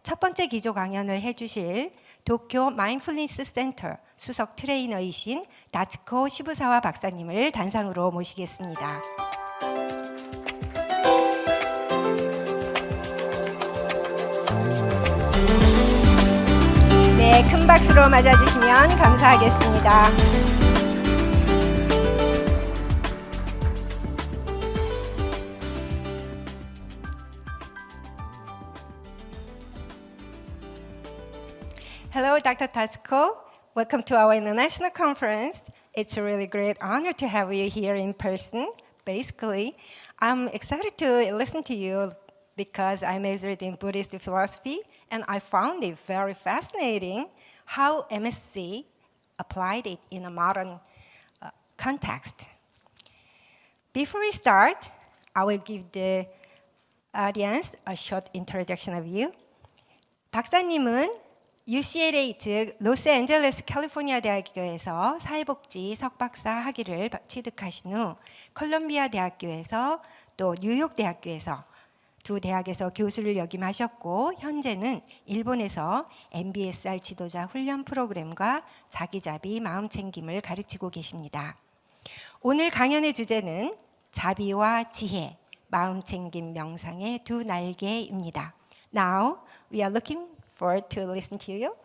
첫 번째 기조 강연을 해주실 도쿄 마인드풀니스 센터 수석 트레이너이신 다츠코 시부사와 박사님을 단상으로 모시겠습니다. 네, 큰 박수로 맞아주시면 감사하겠습니다. Hello, Dr. Tatsuko. Welcome to our international conference. It's a really great honor to have you here in person. Basically, I'm excited to listen to you because I majored in Buddhist philosophy, and I found it very fascinating how MSc applied it in a modern context. Before we start, I will give the audience a short introduction of you. 박사님은 UCLA 즉 로스앤젤레스 캘리포니아 대학교에서 사회복지 석박사 학위를 취득하신 후 콜롬비아 대학교에서 또 뉴욕 대학교에서 두 대학에서 교수를 역임하셨고 현재는 일본에서 MBSR 지도자 훈련 프로그램과 자기자비 마음챙김을 가르치고 계십니다. 오늘 강연의 주제는 자비와 지혜, 마음챙김 명상의 두 날개입니다. Now we are looking forward to listen to you.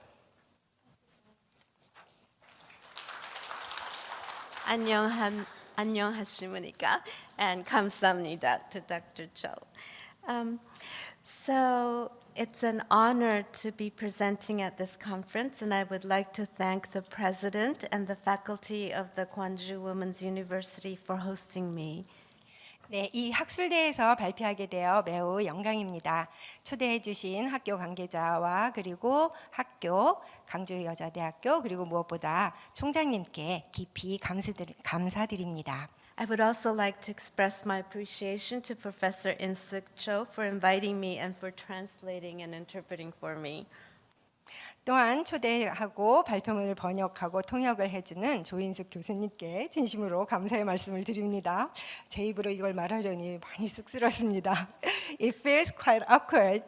안녕하십니까, and 감사합니다 to Dr. Cho. So it's an honor to be presenting at this conference, and I would like to thank the president and the faculty of the Gwangju Women's University for hosting me. 네, 이 학술대에서 발표하게 되어 매우 영광입니다. 초대해 주신 학교 관계자와 그리고 학교, 강주여자대학교 그리고 무엇보다 총장님께 깊이 감사드립니다. I would also like to express my appreciation to Professor In-Suk Cho for inviting me and for translating and interpreting for me. 또한 초대하고 발표문을 번역하고 통역을 해주는 조인숙 교수님께 진심으로 감사의 말씀을 드립니다. 제 입으로 이걸 말하려니 많이 쑥스럽습니다. It feels quite awkward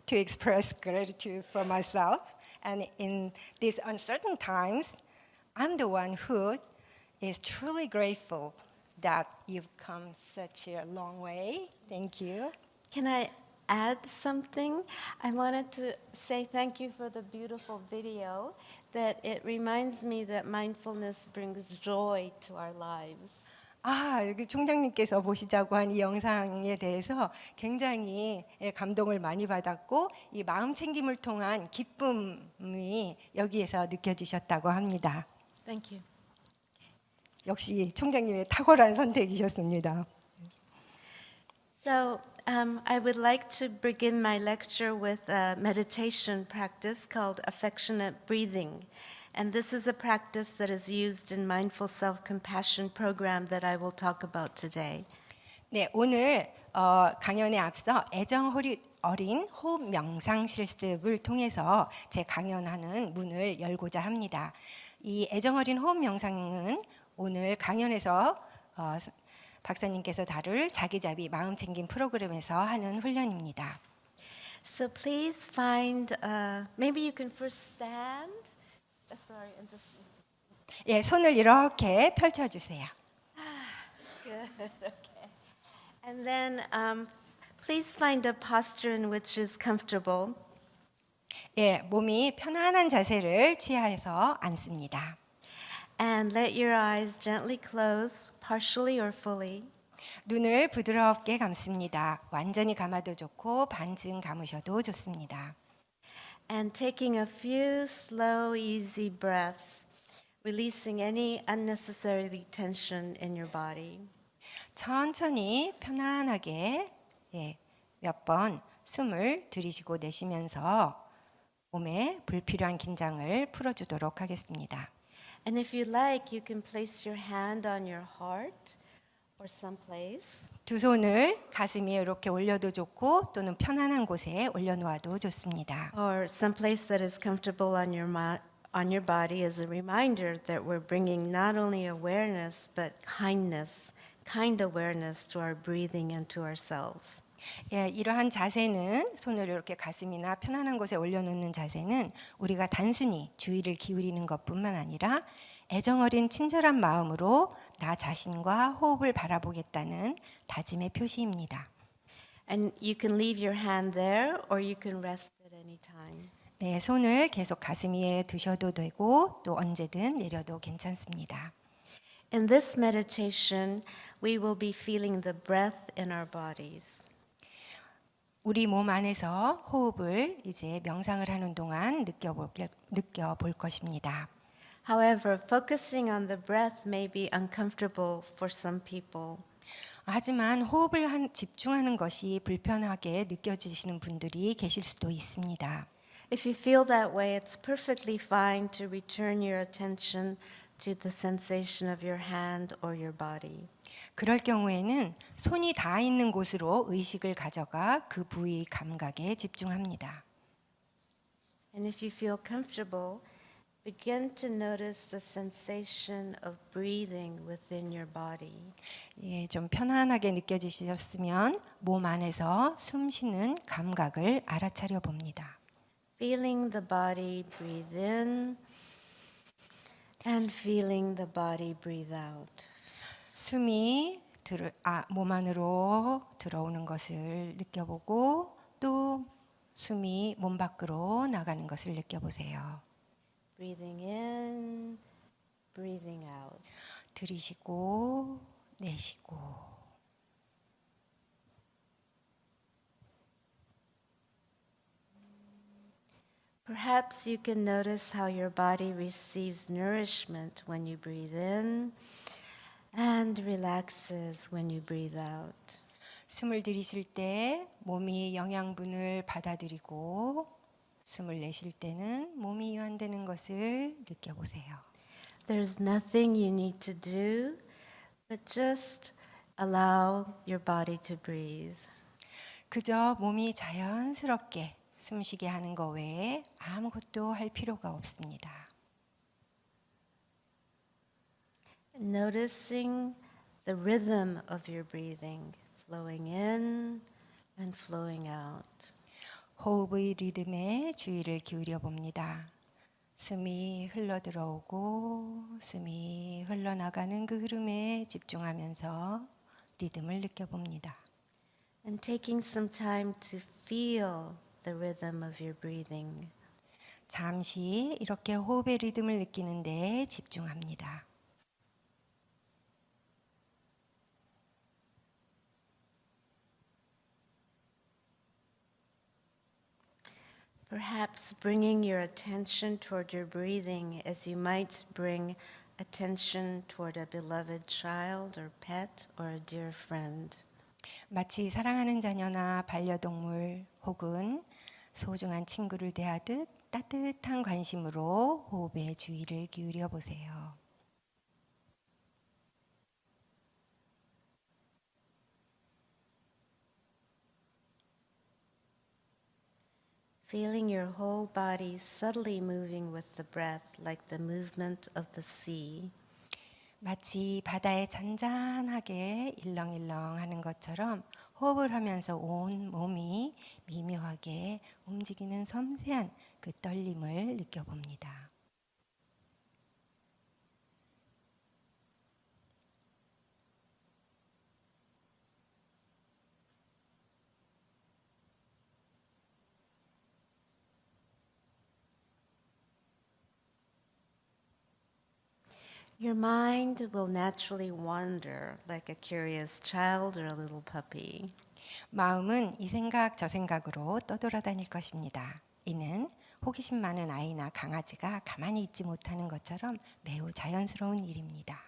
to express gratitude for myself, and in these uncertain times, I'm the one who is truly grateful that you've come such a long way. Thank you. Can I add something? I wanted to say thank you for the beautiful video, that it reminds me that mindfulness brings joy to our lives. 여기 총장님께서 보시자고 한 이 영상에 대해서 굉장히 감동을 많이 받았고 이 마음 챙김을 통한 기쁨이 여기에서 느껴지셨다고 합니다. Thank you. 역시 총장님의 탁월한 선택이셨습니다. So I would like to begin my lecture with a meditation practice called affectionate breathing. And this is a practice that is used in mindful self-compassion program that I will talk about today. 네, 오늘 강연에 앞서 애정 어린 호흡 명상 실습을 통해서 제 강연하는 문을 열고자 합니다. 이 애정 어린 호흡 명상은 오늘 강연에서 박사님께서 다룰 자기자비 마음챙김 프로그램에서 하는 훈련입니다. So please find, maybe you can first stand. Sorry, and just. 예, 손을 이렇게 펼쳐주세요. Good, okay. And then please find a posture in which is comfortable. 예, 몸이 편안한 자세를 취해서 앉습니다. And let your eyes gently close, partially or fully. 눈을 부드럽게 감습니다. 완전히 감아도 좋고 반쯤 감으셔도 좋습니다. And taking a few slow, easy breaths, releasing any unnecessary tension in your body. 천천히 편안하게 몇 번 숨을 들이쉬고 내쉬면서 몸에 불필요한 긴장을 풀어주도록 하겠습니다. And if you like, you can place your hand on your heart or someplace. 두 손을 가슴 위에 이렇게 올려도 좋고 또는 편안한 곳에 올려놓아도 좋습니다. Or someplace that is comfortable on your body as a reminder that we're bringing not only awareness but kindness, kind awareness to our breathing and to ourselves. 예, 이러한 자세는 손을 이렇게 가슴이나 편안한 곳에 올려놓는 자세는 우리가 단순히 주의를 기울이는 것뿐만 아니라 애정어린 친절한 마음으로 나 자신과 호흡을 바라보겠다는 다짐의 표시입니다. And you can leave your hand there or you can rest at any time. 네, 손을 계속 가슴 위에 두셔도 되고 또 언제든 내려도 괜찮습니다. In this meditation, we will be feeling the breath in our bodies. 우리 몸 안에서 호흡을 이제 명상을 하는 동안 느껴볼 것입니다. However, focusing on the breath may be uncomfortable for some people. 하지만 호흡을 집중하는 것이 불편하게 느껴지시는 분들이 계실 수도 있습니다. If you feel that way, it's perfectly fine to return your attention to the sensation of your hand or your body. 그럴 경우에는 손이 닿아 있는 곳으로 의식을 가져가 그 부위 감각에 집중합니다. And if you feel comfortable, begin to notice the sensation of breathing within your body. 예, 좀 편안하게 느껴지셨으면 몸 안에서 숨 쉬는 감각을 알아차려 봅니다. Feeling the body breathe in and feeling the body breathe out. 숨이 몸 안으로 들어오는 것을 느껴보고 또 숨이 몸 밖으로 나가는 것을 느껴보세요. Breathing in, breathing out. 들이쉬고 내쉬고. Perhaps you can notice how your body receives nourishment when you breathe in and relaxes when you breathe out. 숨을 들이쉴 때 몸이 영양분을 받아들이고 숨을 내쉴 때는 몸이 이완되는 것을 느껴보세요. There's nothing you need to do, but just allow your body to breathe. 그저 몸이 자연스럽게 숨쉬게 하는 것 외에 아무것도 할 필요가 없습니다. Noticing the rhythm of your breathing, flowing in and flowing out. 호흡의 리듬에 주의를 기울여 봅니다. 숨이 흘러 들어오고 숨이 흘러나가는 그 흐름에 집중하면서 리듬을 느껴봅니다. And taking some time to feel the rhythm of your breathing. 잠시 이렇게 호흡의 리듬을 느끼는 데 집중합니다. Perhaps bringing your attention toward your breathing as you might bring attention toward a beloved child or pet or a dear friend. 마치 사랑하는 자녀나 반려동물 혹은 소중한 친구를 대하듯 따뜻한 관심으로 호흡에 주의를 기울여 보세요. Feeling your whole body subtly moving with the breath like the movement of the sea. 마치 바다에 잔잔하게 일렁일렁 하는 것처럼 호흡을 하면서 온 몸이 미묘하게 움직이는 섬세한 그 떨림을 느껴봅니다. Your mind will naturally wander like a curious child or a little puppy. 마음은 이 생각 저 생각으로 떠돌아다닐 것입니다. 이는 호기심 많은 아이나 강아지가 가만히 있지 못하는 것처럼 매우 자연스러운 일입니다.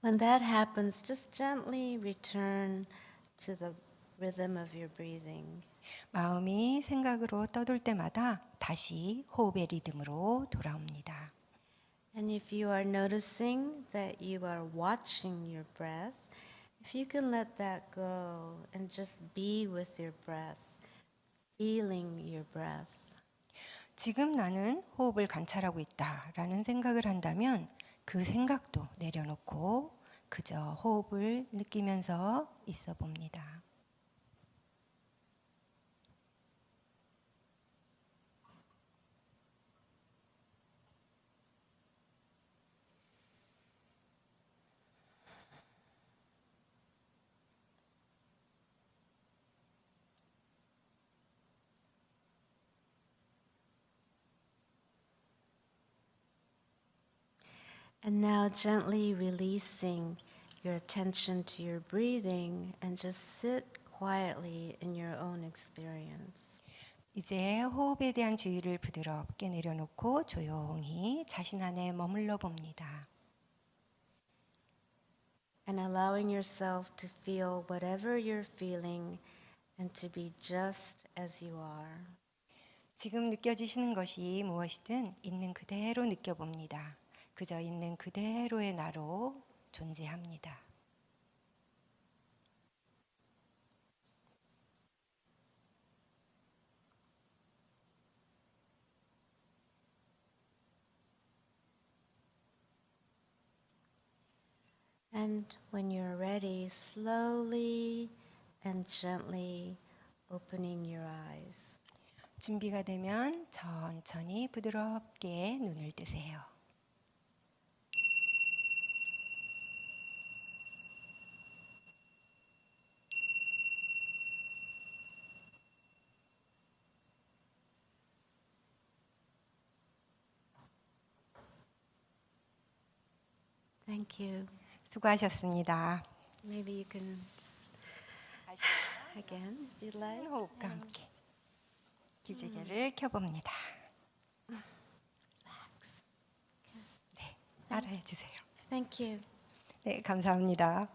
When that happens, just gently return to the rhythm of your breathing. 마음이 생각으로 떠돌 때마다 다시 호흡의 리듬으로 돌아옵니다. And if you are noticing that you are watching your breath, if you can let that go and just be with your breath, feeling your breath. 지금 나는 호흡을 관찰하고 있다라는 생각을 한다면 그 생각도 내려놓고 그저 호흡을 느끼면서 있어 봅니다. And now gently releasing your attention to your breathing and just sit quietly in your own experience. 이제 호흡에 대한 주의를 부드럽게 내려놓고 조용히 자신 안에 머물러 봅니다. And allowing yourself to feel whatever you're feeling and to be just as you are. 지금 느껴지시는 것이 무엇이든 있는 그대로 느껴봅니다. 그저 있는 그대로의 나로 존재합니다. And when you're ready, slowly and gently opening your eyes. 준비가 되면 천천히 부드럽게 눈을 뜨세요. Thank you. 수고하셨습니다. Maybe you can just again, if you'd like. 호흡과 함께 기지개를 켜봅니다. Relax. 네, 따라해 주세요. Thank you. 네, 감사합니다.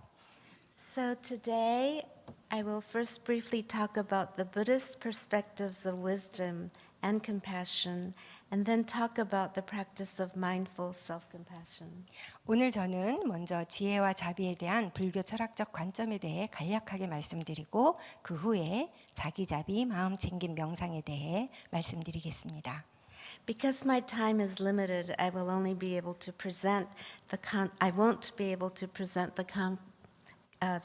So today, I will first briefly talk about the Buddhist perspectives of wisdom and compassion, and then talk about the practice of mindful self-compassion. 오늘 저는 먼저 지혜와 자비에 대한 불교 철학적 관점에 대해 간략하게 말씀드리고 그 후에 자기자비 마음 챙김 명상에 대해 말씀드리겠습니다. Because my time is limited, I will only be able to present I won't be able to present the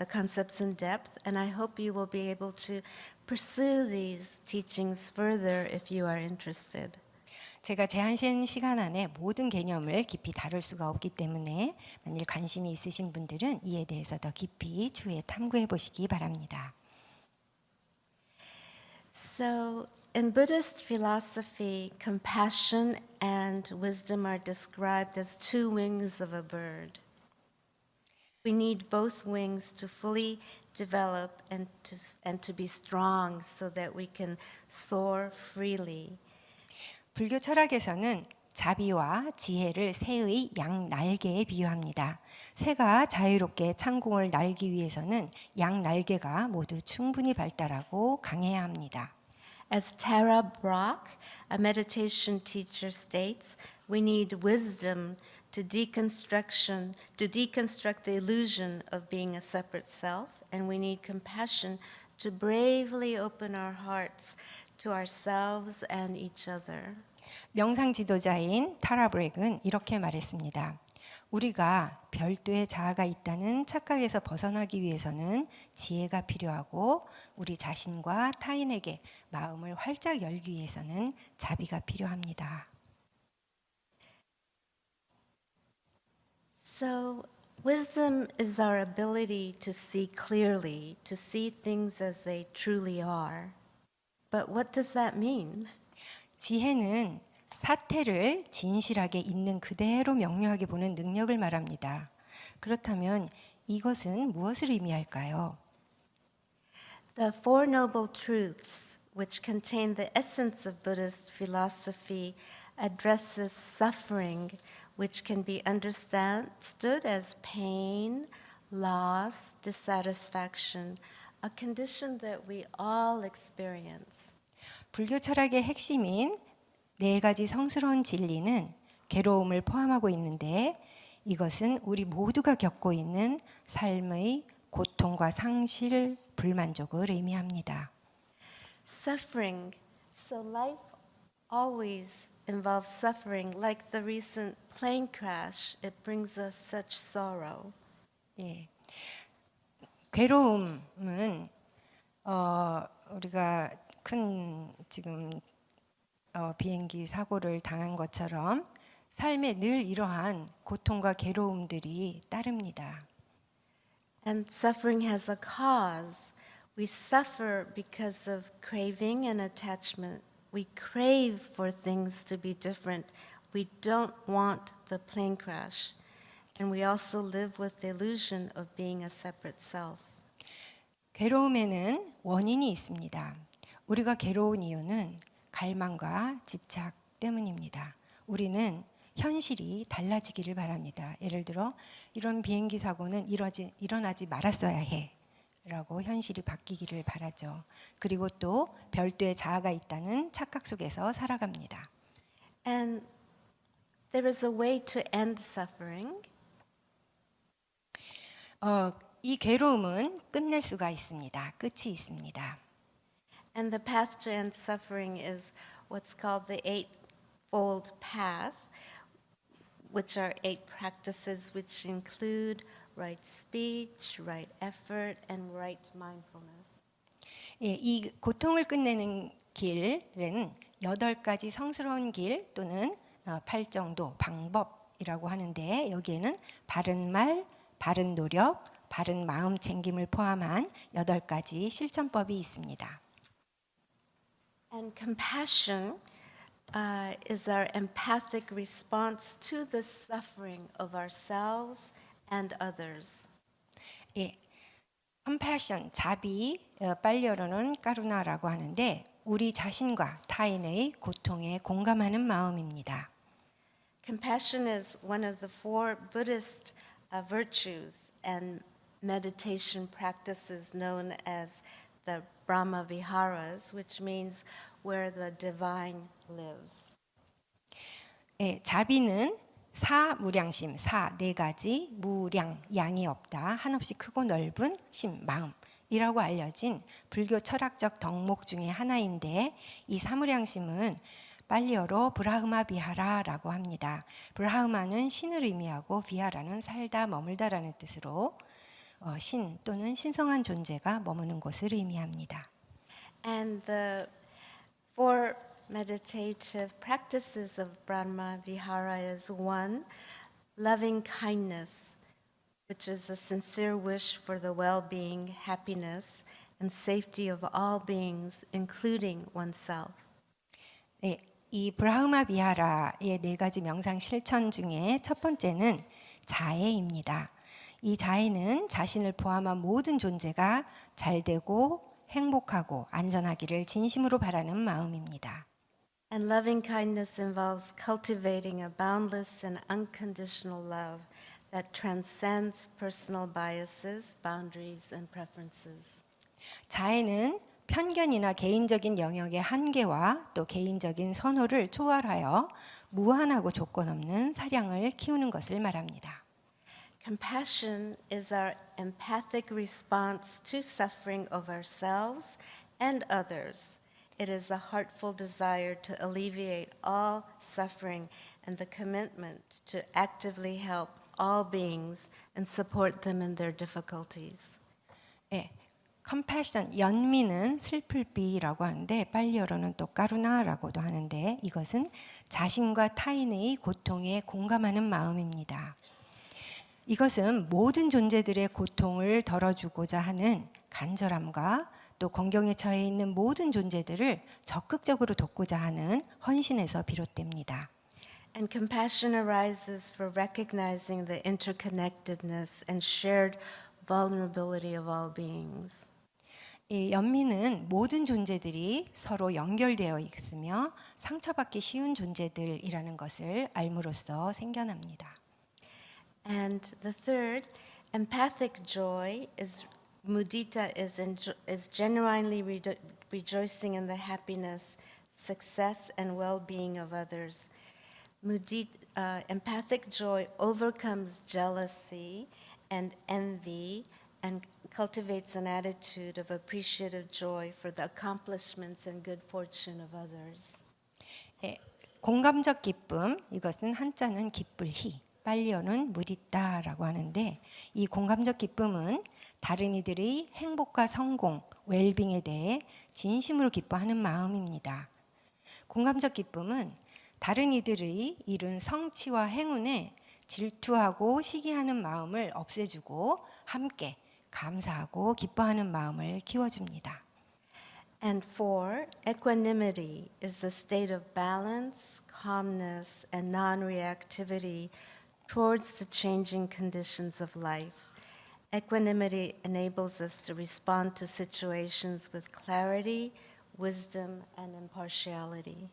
concepts in depth, and I hope you will be able to pursue these teachings further if you are interested. 제가 제한된 시간 안에 모든 개념을 깊이 다룰 수가 없기 때문에 만일 관심이 있으신 분들은 이에 대해서 더 깊이 추후에 탐구해 보시기 바랍니다. So, in Buddhist philosophy, compassion and wisdom are described as two wings of a bird. We need both wings to fully develop and to be strong so that we can soar freely. 불교 철학에서는 자비와 지혜를 새의 양 날개에 비유합니다. 새가 자유롭게 창공을 날기 위해서는 양 날개가 모두 충분히 발달하고 강해야 합니다. As Tara Brach, a meditation teacher, states, we need wisdom to deconstruct the illusion of being a separate self, and we need compassion to bravely open our hearts to ourselves and each other. 명상 지도자인 타라 브렉은 이렇게 말했습니다. 우리가 별도의 자아가 있다는 착각에서 벗어나기 위해서는 지혜가 필요하고 우리 자신과 타인에게 마음을 활짝 열기 위해서는 자비가 필요합니다. So, wisdom is our ability to see clearly, to see things as they truly are. But what does that mean? 지혜는 사태를 진실하게 있는 그대로 명료하게 보는 능력을 말합니다. 그렇다면 이것은 무엇을 의미할까요? The Four Noble Truths, which contain the essence of Buddhist philosophy, addresses suffering, which can be understood as pain, loss, dissatisfaction, a condition that we all experience. 불교 철학의 핵심인 네 가지 성스러운 진리는 괴로움을 포함하고 있는데 이것은 우리 모두가 겪고 있는 삶의 고통과 상실, 불만족을 의미합니다. Suffering. So life always involves suffering. Like the recent plane crash, it brings us such sorrow. 예. 괴로움은 우리가 큰 지금 비행기 사고를 당한 것처럼 삶에 늘 이러한 고통과 괴로움들이 따릅니다. And suffering has a cause. We suffer because of craving and attachment. We crave for things to be different. We don't want the plane crash. And we also live with the illusion of being a separate self. 괴로움에는 원인이 있습니다. 우리가 괴로운 이유는 갈망과 집착 때문입니다. 우리는 현실이 달라지기를 바랍니다. 예를 들어 이런 비행기 사고는 일어나지 말았어야 해 라고 현실이 바뀌기를 바라죠. 그리고 또 별도의 자아가 있다는 착각 속에서 살아갑니다. And there is a way to end suffering. 이 괴로움은 끝낼 수가 있습니다. 끝이 있습니다. And the path to end suffering is what's called the Eightfold Path, which are 8 practices which include right speech, right effort, and right mindfulness. 예, 이 고통을 끝내는 길은 8가지 성스러운 길 또는 8정도 방법이라고 하는데 여기에는 바른 말, 바른 노력, 바른 마음 챙김을 포함한 8가지 실천법이 있습니다. And compassion is our empathic response to the suffering of ourselves and others. 예, compassion, 자비, 빨리어로는 까루나라고 하는데 우리 자신과 타인의 고통에 공감하는 마음입니다. Compassion is one of the 4 Buddhist virtues and meditation practices known as the Brahma Viharas, which means where the divine lives. 예, 자비는 사무량심, 4가지, 무량, 양이 없다, 한없이 크고 넓은 심, 마음이라고 알려진 불교 철학적 덕목 중에 하나인데 이 사무량심은 빨리어로 브라흐마 비하라라고 합니다. 브라흐마는 신을 의미하고 비하라는 살다 머물다라는 뜻으로 신 또는 신성한 존재가 머무는 곳을 의미합니다. And the 4 meditative practices of Brahma Vihara is 1, loving kindness, which is the sincere wish for the well-being, happiness, and safety of all beings, including oneself. 네, 이 브라흐마 비하라의 4가지 명상 실천 중에 첫 번째는 자애입니다. 이 자애는 자신을 포함한 모든 존재가 잘 되고 행복하고 안전하기를 진심으로 바라는 마음입니다. And loving kindness involves cultivating a boundless and unconditional love that transcends personal biases, boundaries, and preferences. 자애는 편견이나 개인적인 영역의 한계와 또 개인적인 선호를 초월하여 무한하고 조건 없는 사랑을 키우는 것을 말합니다. Compassion is our empathic response to suffering of ourselves and others. It is a heartful desire to alleviate all suffering and the commitment to actively help all beings and support them in their difficulties. 예, compassion, 연민은 슬플비라고 하는데 빨리어로는 또 까루나라고도 하는데 이것은 자신과 타인의 고통에 공감하는 마음입니다. 이것은 모든 존재들의 고통을 덜어주고자 하는 간절함과 또 공경에 처해 있는 모든 존재들을 적극적으로 돕고자 하는 헌신에서 비롯됩니다. And compassion arises for recognizing the interconnectedness and shared vulnerability of all beings. 이 연민은 모든 존재들이 서로 연결되어 있으며 상처받기 쉬운 존재들이라는 것을 알므로써 생겨납니다. And the third, empathic joy is mudita is genuinely rejoicing in the happiness, success, and well-being of others. Empathic joy overcomes jealousy and envy and cultivates an attitude of appreciative joy for the accomplishments and good fortune of others. 예, 공감적 기쁨, 이것은 한자는 기쁠희, 빨리어는 무디따라고 하는데 이 공감적 기쁨은 다른 이들의 행복과 성공, 웰빙에 대해 진심으로 기뻐하는 마음입니다. 공감적 기쁨은 다른 이들의 이룬 성취와 행운에 질투하고 시기하는 마음을 없애주고 함께 감사하고 기뻐하는 마음을 키워줍니다. And 4, equanimity is the state of balance, calmness, and non-reactivity towards the changing conditions of life. Equanimity enables us to respond to situations with clarity, wisdom, and impartiality.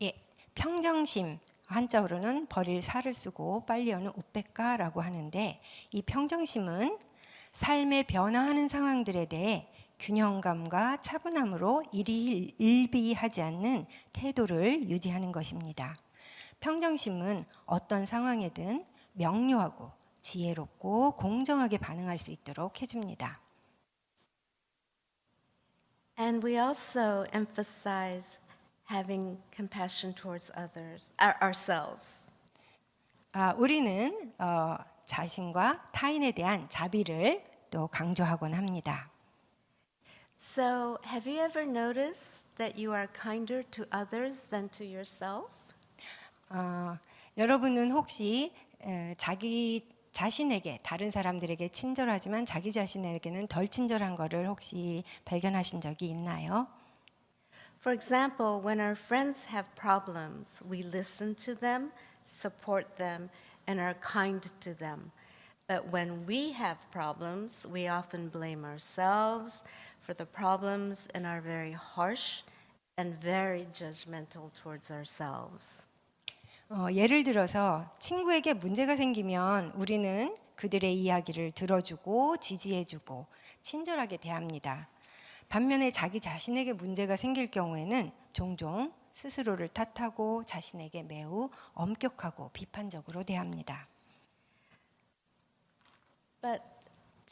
예, 평정심 한자어로는 버릴 살을 쓰고 빨리 여는 우백가라고 하는데 이 평정심은 삶의 변화하는 상황들에 대해 균형감과 차분함으로 일비하지 않는 태도를 유지하는 것입니다. 평정심은 어떤 상황에든 명료하고 지혜롭고 공정하게 반응할 수 있도록 해줍니다. And we also emphasize having compassion towards others, ourselves. 우리는 자신과 타인에 대한 자비를 또 강조하곤 합니다. So, have you ever noticed that you are kinder to others than to yourself? 여러분은 혹시 자기 자신에게 다른 사람들에게 친절하지만 자기 자신에게는 덜 친절한 것을 혹시 발견하신 적이 있나요? For example, when our friends have problems, we listen to them, support them, and are kind to them. But when we have problems, we often blame ourselves for the problems and are very harsh and very judgmental towards ourselves. 예를 들어서 친구에게 문제가 생기면 우리는 그들의 이야기를 들어주고 지지해주고 친절하게 대합니다. 반면에 자기 자신에게 문제가 생길 경우에는 종종 스스로를 탓하고 자신에게 매우 엄격하고 비판적으로 대합니다. But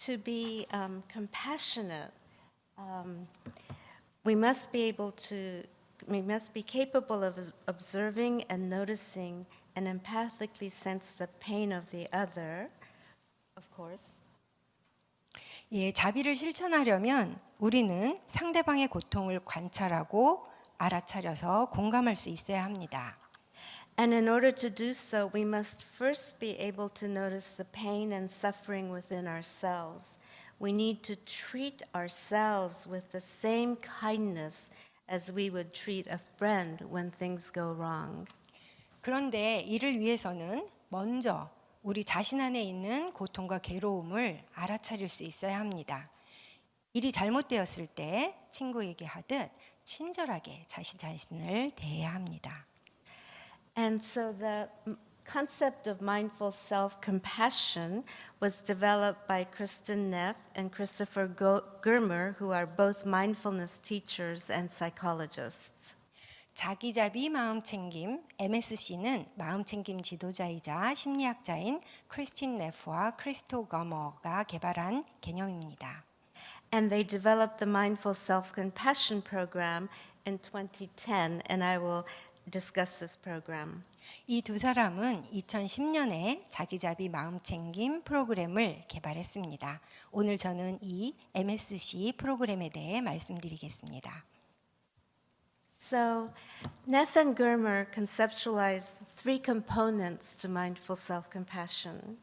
to be compassionate, we must be capable of observing and noticing and empathically sense the pain of the other, of course. 예, 자비를 실천하려면 우리는 상대방의 고통을 관찰하고 알아차려서 공감할 수 있어야 합니다. And in order to do so, we must first be able to notice the pain and suffering within ourselves. We need to treat ourselves with the same kindness as we would treat a friend when things go wrong. 그런데 이를 위해서는 먼저 우리 자신 안에 있는 고통과 괴로움을 알아차릴 수 있어야 합니다. 일이 잘못되었을 때 친구에게 하듯 친절하게 자신을 대해야 합니다. And so the concept of mindful self-compassion was developed by Kristen Neff and Christopher Germer, who are both mindfulness teachers and psychologists. 자기자비 마음챙김 MSC는 마음챙김 지도자이자 심리학자인 크리스틴 네프와 크리스토 거머가 개발한 개념입니다. And they developed the Mindful Self-Compassion program in 2010, and I will discuss this program. 이 두 사람은 2010년에 자기자비 마음챙김 프로그램을 개발했습니다. 오늘 저는 이 MSC 프로그램에 대해 말씀드리겠습니다. So, Neff and Germer conceptualized three components to mindful self-compassion.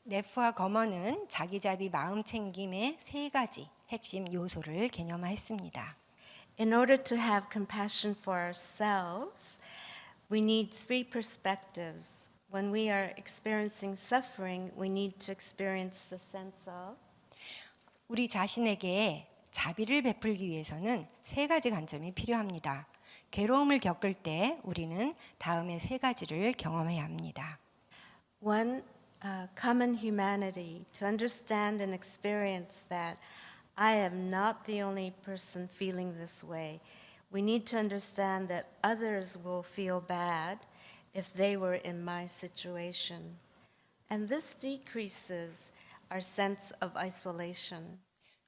네프와 거머는 자기자비 마음챙김의 세 가지 핵심 요소를 개념화했습니다. In order to have compassion for ourselves, we need three perspectives. When we are experiencing suffering, we need to experience the sense of 우리 자신에게 자비를 베풀기 위해서는 세 가지 관점이 필요합니다. 괴로움을 겪을 때 우리는 다음의 세 가지를 경험해야 합니다. one, common humanity, to understand and experience that I am not the only person feeling this way. We need to understand that others will feel bad if they were in my situation. And this decreases our sense of isolation.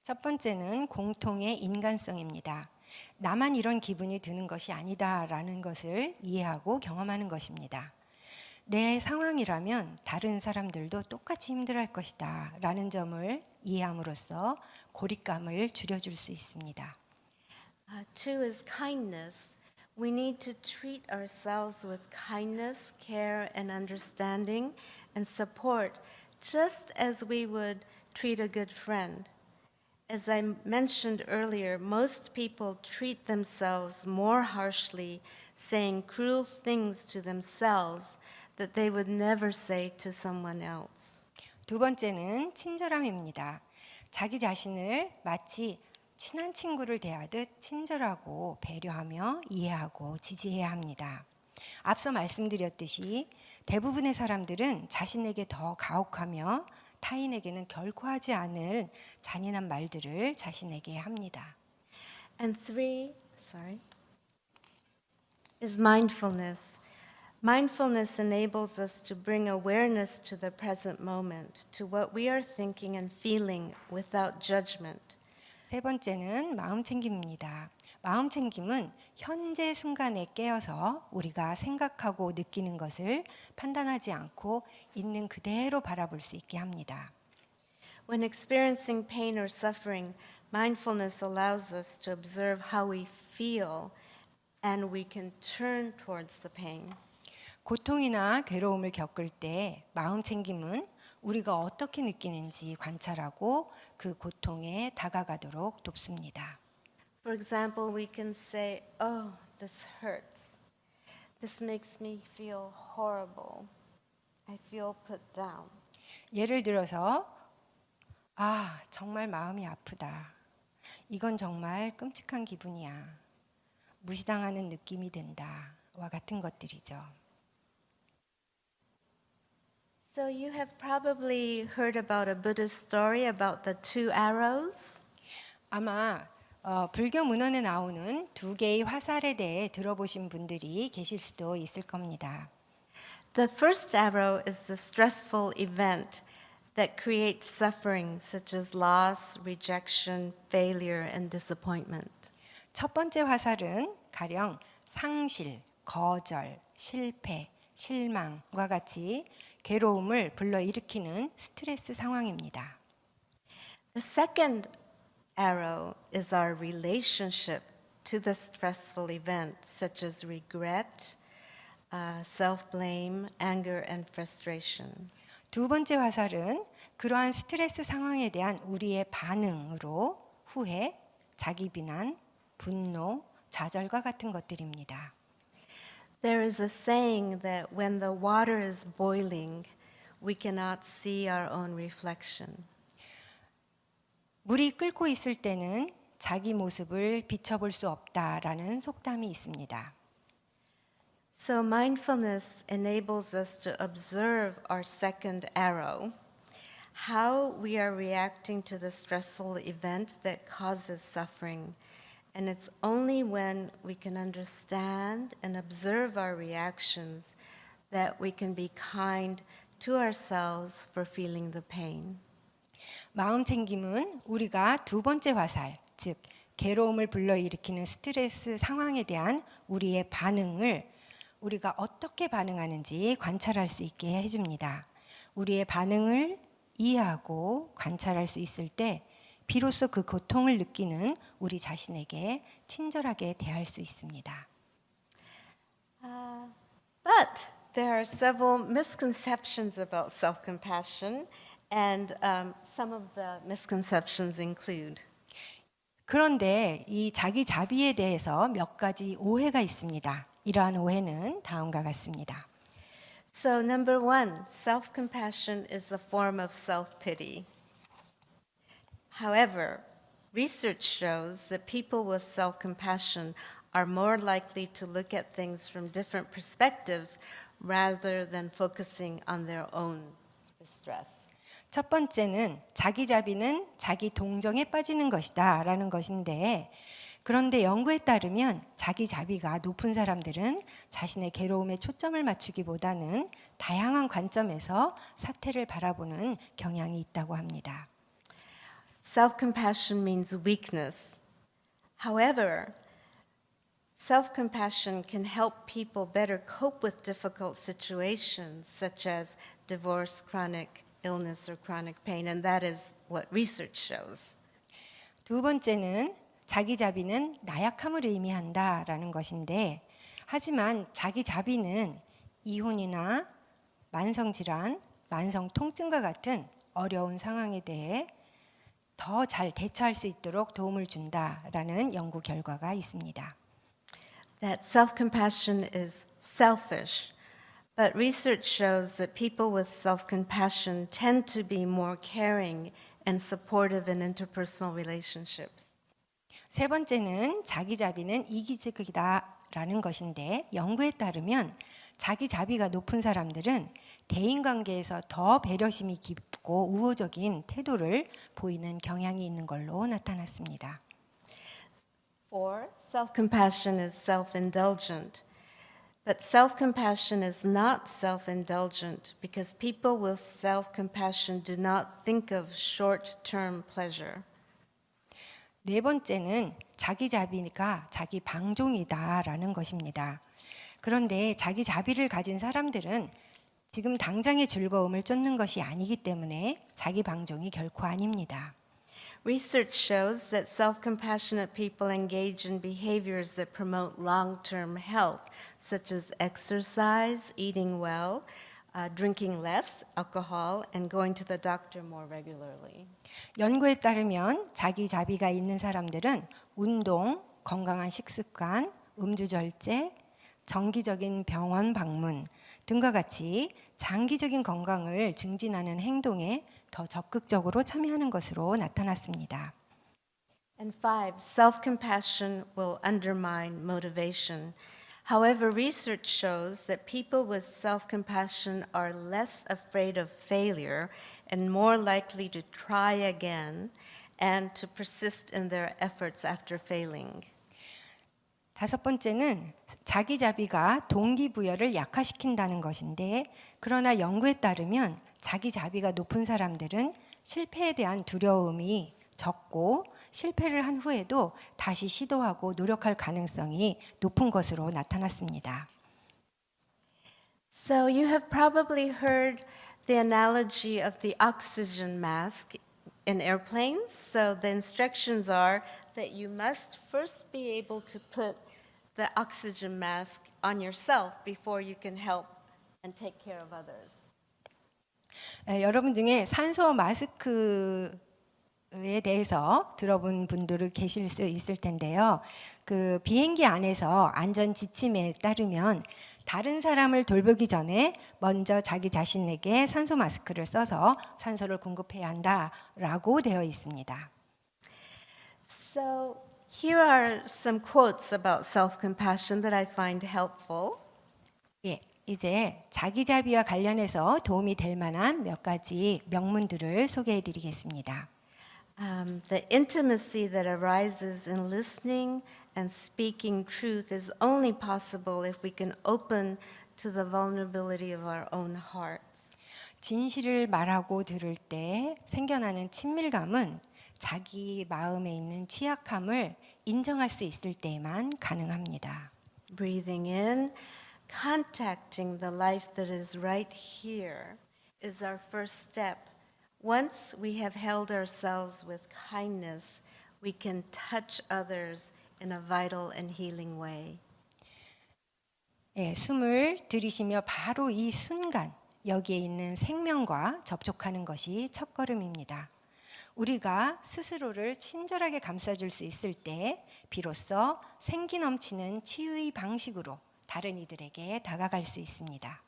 첫 번째는 공통의 인간성입니다. 나만 이런 기분이 드는 것이 아니다라는 것을 이해하고 경험하는 것입니다. 내 상황이라면 다른 사람들도 똑같이 힘들어할 것이다 라는 점을 이해함으로써 고립감을 줄여줄 수 있습니다. Two is kindness. We need to treat ourselves with kindness, care, and understanding and support, just as we would treat a good friend. As I mentioned earlier, most people treat themselves more harshly, saying cruel things to themselves that they would never say to someone else. 두 번째는 친절함입니다. 자기 자신을 마치 친한 친구를 대하듯 친절하고 배려하며 이해하고 지지해야 합니다. 앞서 말씀드렸듯이 대부분의 사람들은 자신에게 더 가혹하며 타인에게는 결코 하지 않을 잔인한 말들을 자신에게 합니다. And is mindfulness. Mindfulness enables us to bring awareness to the present moment, to what we are thinking and feeling without judgment. 세 번째는 마음 챙김입니다. 마음 챙김은 현재 순간에 깨어서 우리가 생각하고 느끼는 것을 판단하지 않고 있는 그대로 바라볼 수 있게 합니다. When experiencing pain or suffering, mindfulness allows us to observe how we feel and we can turn towards the pain. 고통이나 괴로움을 겪을 때 마음 챙김은 우리가 어떻게 느끼는지 관찰하고 그 고통에 다가가도록 돕습니다. For example, we can say, "Oh, this hurts. This makes me feel horrible. I feel put down." 예를 들어서 정말 마음이 아프다. 이건 정말 끔찍한 기분이야. 무시당하는 느낌이 든다. 와 같은 것들이죠. So you have probably heard about a Buddhist story about the two arrows. 아마 불교 문헌에 나오는 두 개의 화살에 대해 들어보신 분들이 계실 수도 있을 겁니다. The first arrow is the stressful event that creates suffering such as loss, rejection, failure, and disappointment. 첫 번째 화살은 가령 상실, 거절, 실패, 실망과 같이 괴로움을 불러일으키는 스트레스 상황입니다. The second arrow is our relationship to the stressful event, such as regret, self-blame, anger, and frustration. 두 번째 화살은 그러한 스트레스 상황에 대한 우리의 반응으로 후회, 자기 비난, 분노, 좌절과 같은 것들입니다. There is a saying that when the water is boiling, we cannot see our own reflection. 물이 끓고 있을 때는 자기 모습을 비춰볼 수 없다라는 속담이 있습니다. So mindfulness enables us to observe our second arrow, how we are reacting to the stressful event that causes suffering. And it's only when we can understand and observe our reactions that we can be kind to ourselves for feeling the pain. 마음 챙김은 우리가 두 번째 화살, 즉 괴로움을 불러일으키는 스트레스 상황에 대한 우리의 반응을 우리가 어떻게 반응하는지 관찰할 수 있게 해줍니다. 우리의 반응을 이해하고 관찰할 수 있을 때 비로소 그 고통을 느끼는 우리 자신에게 친절하게 대할 수 있습니다. But there are several misconceptions about self-compassion, and some of the misconceptions include 그런데 이 자기 자비에 대해서 몇 가지 오해가 있습니다. 이러한 오해는 다음과 같습니다. So number one, self-compassion is a form of self-pity. However, research shows that people with self-compassion are more likely to look at things from different perspectives rather than focusing on their own distress. 첫 번째는 자기 자비는 자기 동정에 빠지는 것이다라는 것인데 그런데 연구에 따르면 자기 자비가 높은 사람들은 자신의 괴로움에 초점을 맞추기보다는 다양한 관점에서 사태를 바라보는 경향이 있다고 합니다. Self-compassion means weakness. However, self-compassion can help people better cope with difficult situations such as divorce, chronic illness, or chronic pain, and that is what research shows. 두 번째는 자기 자비는 나약함을 의미한다라는 것인데 하지만 자기 자비는 이혼이나 만성 질환, 만성 통증과 같은 어려운 상황에 대해 더 잘 대처할 수 있도록 도움을 준다라는 연구 결과가 있습니다. That self-compassion is selfish, But research shows that people with self-compassion tend to be more caring and supportive in interpersonal relationships. 세 번째는 자기 자비는 이기적이다라는 것인데 연구에 따르면 자기 자비가 높은 사람들은 대인 관계에서 더 배려심이 깊고 우호적인 태도를 보이는 경향이 있는 걸로 나타났습니다. 4. Self-compassion is self-indulgent. But self-compassion is not self-indulgent because people with self-compassion do not think of short-term pleasure. 네 번째는 자기 자비가 자기 방종이다라는 것입니다. 그런데 자기 자비를 가진 사람들은 지금 당장의 즐거움을 쫓는 것이 아니기 때문에 자기 방종이 결코 아닙니다. Research shows that self-compassionate people engage in behaviors that promote long-term health, such as exercise, eating well, drinking less alcohol, and going to the doctor more regularly. 연구에 따르면 자기 자비가 있는 사람들은 운동, 건강한 식습관, 음주 절제, 정기적인 병원 방문 등과 같이 장기적인 건강을 증진하는 행동에 더 적극적으로 참여하는 것으로 나타났습니다. And 5, self-compassion will undermine motivation. However, research shows that people with self-compassion are less afraid of failure and more likely to try again and to persist in their efforts after failing. 다섯 번째는 자기 자비가 동기부여를 약화시킨다는 것인데 그러나 연구에 따르면 자기 자비가 높은 사람들은 실패에 대한 두려움이 적고 실패를 한 후에도 다시 시도하고 노력할 가능성이 높은 것으로 나타났습니다. So you have probably heard the analogy of the oxygen mask in airplanes. So the instructions are that you must first be able to put the oxygen mask on yourself before you can help and take care of others. 여러분 중에 산소 마스크에 대해서 들어본 분들이 계실 수 있을 텐데요. 그 비행기 안에서 안전 지침에 따르면 다른 사람을 돌보기 전에 먼저 자기 자신에게 산소 마스크를 써서 산소를 공급해야 한다라고 되어 있습니다. So here are some quotes about self-compassion that I find helpful. 예, 이제 자기 자비와 관련해서 도움이 될 만한 몇 가지 명문들을 소개해 드리겠습니다. The intimacy that arises in listening and speaking truth is only possible if we can open to the vulnerability of our own hearts. 진실을 말하고 들을 때 생겨나는 친밀감은 자기 마음에 있는 취약함을 인정할 수 있을 때에만 가능합니다. Breathing in, contacting the life that is right here is our first step. Once we have held ourselves with kindness, we can touch others in a vital and healing way. 예, 숨을 들이쉬며 바로 이 순간 여기에 있는 생명과 접촉하는 것이 첫걸음입니다. 우리가 스스로를 친절하게 감싸줄 수 있을 때 비로소 생기 넘치는 치유의 방식으로 다른 이들에게 다가갈 수 있습니다.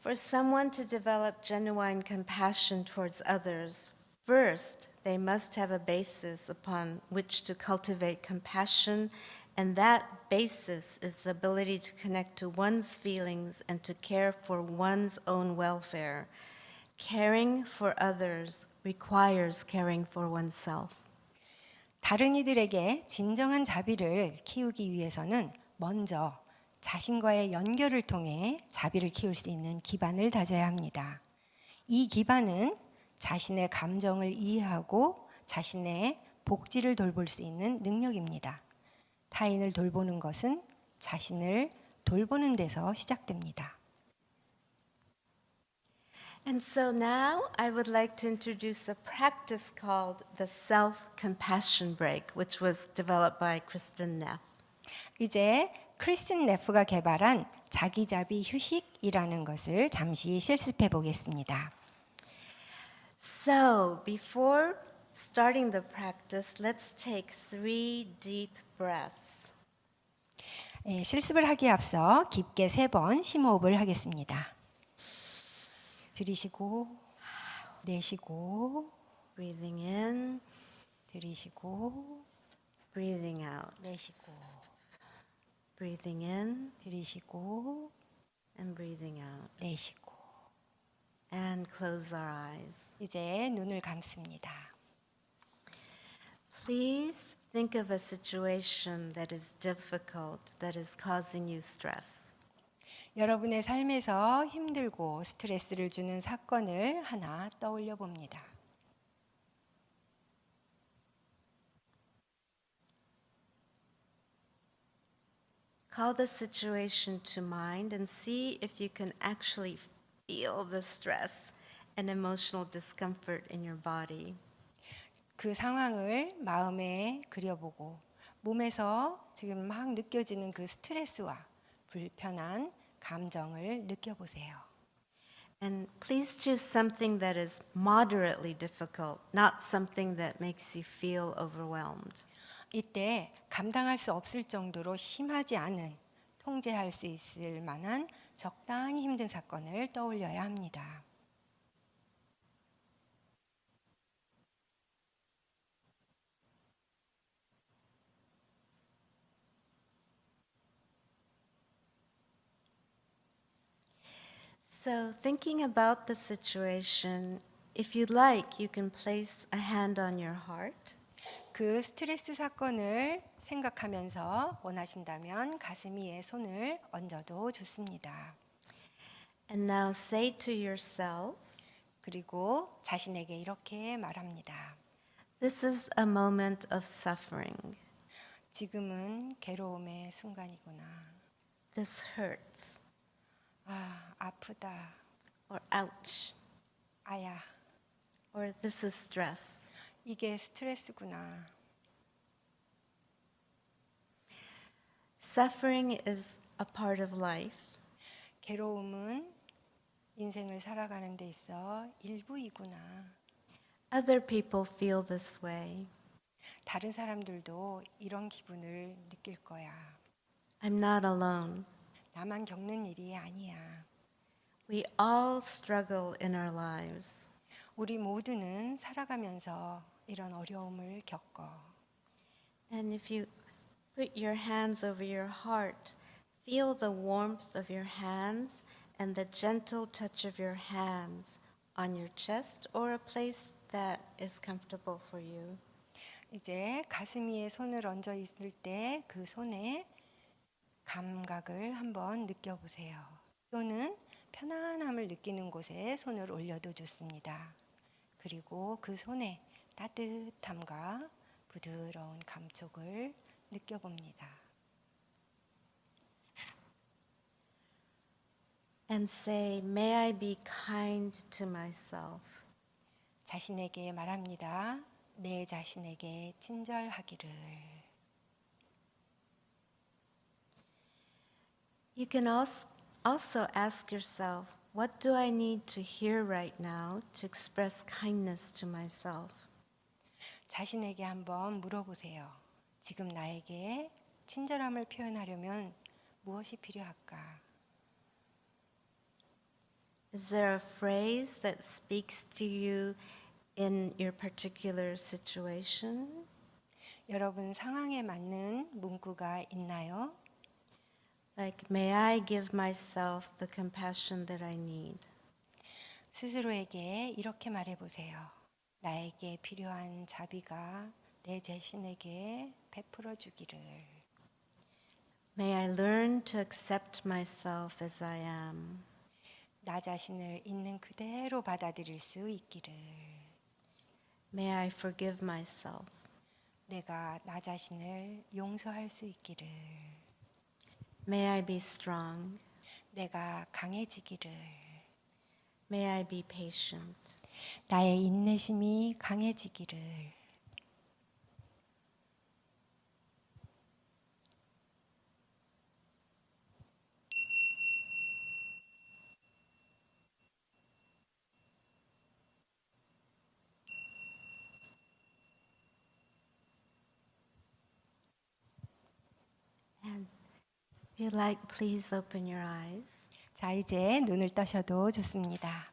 For someone to develop genuine compassion towards others, first, they must have a basis upon which to cultivate compassion, and that basis is the ability to connect to one's feelings and to care for one's own welfare. Caring for others requires caring for oneself. 다른 이들에게 진정한 자비를 키우기 위해서는 먼저 자신과의 연결을 통해 자비를 키울 수 있는 기반을 다져야 합니다. 이 기반은 자신의 감정을 이해하고 자신의 복지를 돌볼 수 있는 능력입니다. 타인을 돌보는 것은 자신을 돌보는 데서 시작됩니다. And so now I would like to introduce a practice called the self-compassion break, which was developed by Kristen Neff. 이제 크리스틴 네프가 개발한 자기자비 휴식이라는 것을 잠시 실습해 보겠습니다. So before starting the practice, let's take 3 deep breaths. 실습을 하기에 앞서 깊게 3번 심호흡을 하겠습니다. 들이쉬고 내쉬고 Breathing in, 들이쉬고 breathing out. 내쉬고 Breathing in 들이쉬고 and breathing out. 내쉬고 And close our eyes. 이제 눈을 감습니다. Please think of a situation that is difficult, that is causing you stress. 여러분의 삶에서 힘들고 스트레스를 주는 사건을 하나 떠올려 봅니다. Call the situation to mind and see if you can actually feel the stress and emotional discomfort in your body. 그 상황을 마음에 그려보고 몸에서 지금 막 느껴지는 그 스트레스와 불편한 감정을 느껴보세요. And please choose something that is moderately difficult, not something that makes you feel overwhelmed. 이때 감당할 수 없을 정도로 심하지 않은 통제할 수 있을 만한 적당히 힘든 사건을 떠올려야 합니다. So, thinking about the situation, if you'd like, you can place a hand on your heart. 그 스트레스 사건을 생각하면서 원하신다면 가슴 위에 손을 얹어도 좋습니다. And now say to yourself, 그리고 자신에게 이렇게 말합니다. this is a moment of suffering. 지금은 괴로움의 순간이구나. This hurts. 아, 아프다. Or ouch. 아야, Or this is stress. 이게 스트레스구나. Suffering is a part of life. 괴로움은 인생을 살아가는 데 있어 일부이구나. Other people feel this way. 다른 사람들도 이런 기분을 느낄 거야. I'm not alone. 나만 겪는 일이 아니야. We all struggle in our lives. 우리 모두는 살아가면서 이런 어려움을 겪어. And if you put your hands over your heart, feel the warmth of your hands and the gentle touch of your hands on your chest or a place that is comfortable for you. 이제 가슴 위에 손을 얹어 있을 때 그 손의 감각을 한번 느껴보세요. 또는 편안함을 느끼는 곳에 손을 올려도 좋습니다. 그리고 그 손의 따뜻함과 부드러운 감촉을 느껴봅니다. And say, may I be kind to myself. 자신에게 말합니다. 내 자신에게 친절하기를. You can also ask yourself, what do I need to hear right now to express kindness to myself? 자신에게 한번 물어보세요. 지금 나에게 친절함을 표현하려면 무엇이 필요할까? Is there a phrase that speaks to you in your particular situation? 여러분 상황에 맞는 문구가 있나요? Like, may I give myself the compassion that I need? 스스로에게 이렇게 말해보세요. 나에게 필요한 자비가 내 자신에게 베풀어 주기를. May I learn to accept myself as I am? 나 자신을 있는 그대로 받아들일 수 있기를. May I forgive myself? 내가 나 자신을 용서할 수 있기를. May I be strong? 내가 강해지기를. May I be patient? 나의 인내심이 강해지기를. And If you like, please open your eyes. 자, 이제 눈을 떠셔도 좋습니다.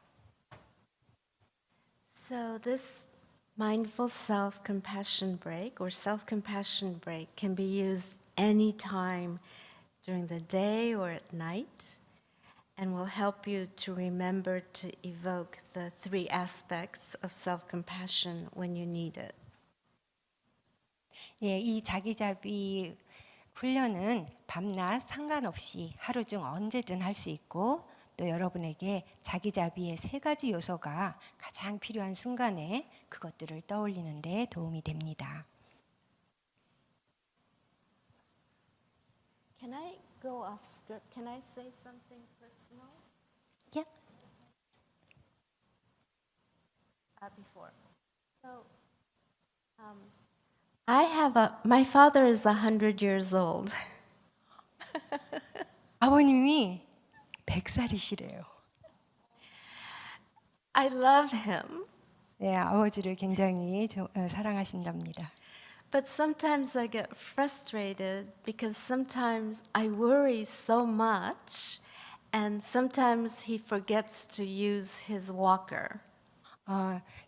So this mindful self-compassion break or self-compassion break can be used anytime during the day or at night and will help you to remember to evoke the three aspects of self-compassion when you need it. 예, 이 자기자비 훈련은 밤낮 상관없이 하루 중 언제든 할 수 있고 또 여러분에게 자기자비의 세 가지 요소가 가장 필요한 순간에 그것들을 떠올리는 데 도움이 됩니다. Can I go off script? Can I say something personal? Yeah. Before. So, my father is 100 years old. 아버님이 100살이시래요. I love him, 네, 아버지를 굉장히 사랑하신답니다. but sometimes I get frustrated because sometimes I worry so much and sometimes he forgets to use his walker.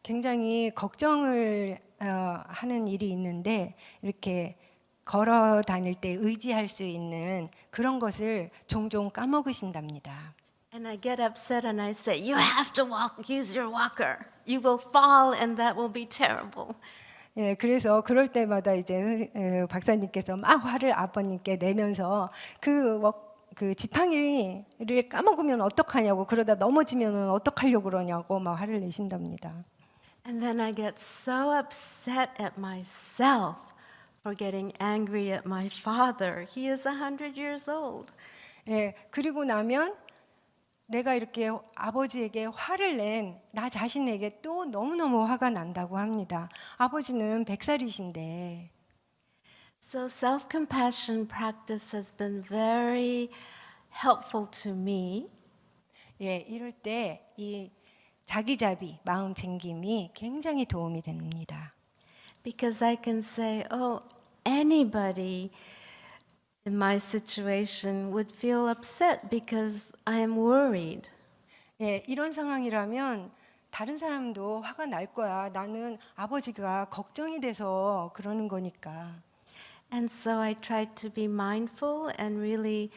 굉장히 걱정을 하는 일이 있는데 이렇게 걸어 다닐 때 의지할 수 있는 그런 것을 종종 까먹으신답니다. And I get upset and I say, "You have to use your walker. You will fall and that will be terrible." 예, 그래서 그럴 때마다 이제 박사님께서 막 화를 아버님께 내면서 그 지팡이를 까먹으면 어떡하냐고 그러다 넘어지면 어떡하려고 그러냐고 막 화를 내신답니다. And then I get so upset at myself for getting angry at my father. He is 100 years old. 예, 그리고 나면 내가 이렇게 아버지에게 화를 낸 나 자신에게 또 너무너무 화가 난다고 합니다. 아버지는 100살이신데. So self-compassion practice has been very helpful to me 예, 이럴 때 이 자기자비, 마음 챙김이 굉장히 도움이 됩니다. because I can say, "Oh, anybody in my situation would feel upset because I am worried." 예, 이런 상황이라면 다른 사람도 화가 날 거야. 나는 아버지가 걱정이 돼서 그러는 거니까. And so I try to be mindful and really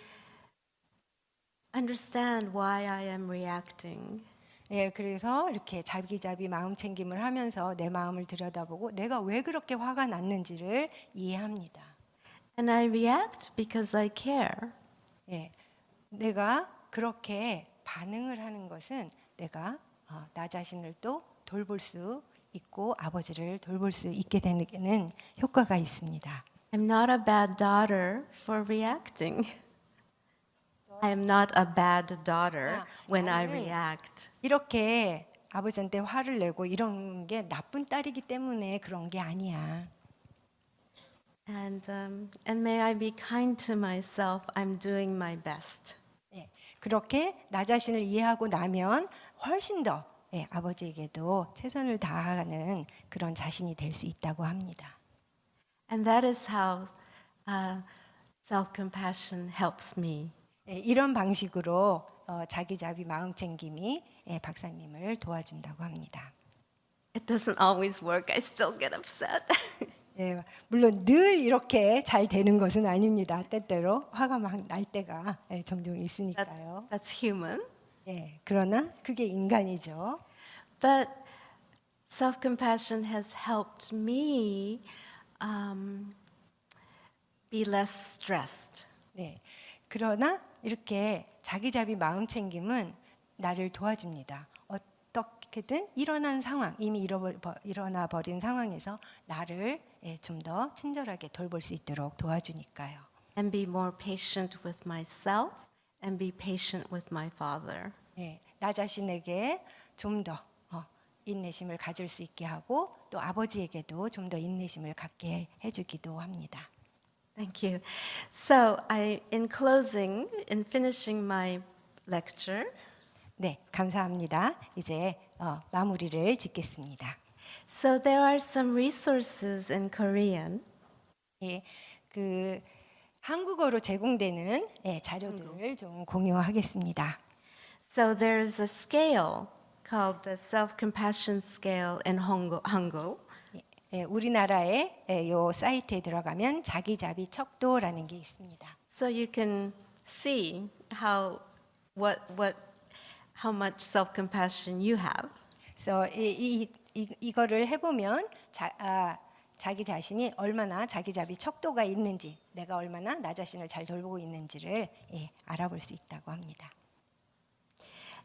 understand why I am reacting. 예, 그래서 이렇게 자기자비 마음 챙김을 하면서 내 마음을 들여다보고 내가 왜 그렇게 화가 났는지를 이해합니다. And I react because I care. 예, 내가 그렇게 반응을 하는 것은 내가 나 자신을 또 돌볼 수 있고 아버지를 돌볼 수 있게 되는 효과가 있습니다. I'm not a bad daughter for reacting. I am not a bad daughter when I 나는 react. 이렇게 아버지한테 화를 내고 이런 게 나쁜 딸이기 때문에 그런 게 아니야. And may I be kind to myself. I'm doing my best. 예, 그렇게 나 자신을 이해하고 나면 훨씬 더 예, 아버지에게도 최선을 다하는 그런 자신이 될 수 있다고 합니다. And that is how self-compassion helps me. 예, 이런 방식으로 자기자비 마음 챙김이 예, 박사님을 도와준다고 합니다. It doesn't always work. I still get upset. 예, 물론 늘 이렇게 잘 되는 것은 아닙니다. 때때로 화가 막 날 때가 예, 종종 있으니까요. That's human. 예, 그러나 그게 인간이죠. But self-compassion has helped me be less stressed. 네, 그러나 이렇게 자기자비 마음 챙김은 나를 도와줍니다. 어떻게든 일어난 상황, 이미 일어나 버린 상황에서 나를 좀 더 친절하게 돌볼 수 있도록 도와주니까요. And be more patient with myself and be patient with my father. 예, 나 자신에게 좀 더 인내심을 가질 수 있게 하고 또 아버지에게도 좀 더 인내심을 갖게 해주기도 합니다. Thank you. So, in closing, in finishing my lecture, 네, 감사합니다. 이제 마무리를 짓겠습니다. so there are some resources in Korean 예, 그 한국어로 제공되는 자료들을 좀 공유하겠습니다. So there's a scale called the self-compassion scale in Hangul. 우리나라의 요 사이트에 들어가면 자기자비 척도라는 게 있습니다. So you can see how much self-compassion you have. 그래서 이거를 해보면 자기 자신이 얼마나 자기자비 척도가 있는지, 내가 얼마나 나 자신을 잘 돌보고 있는지를 알아볼 수 있다고 합니다.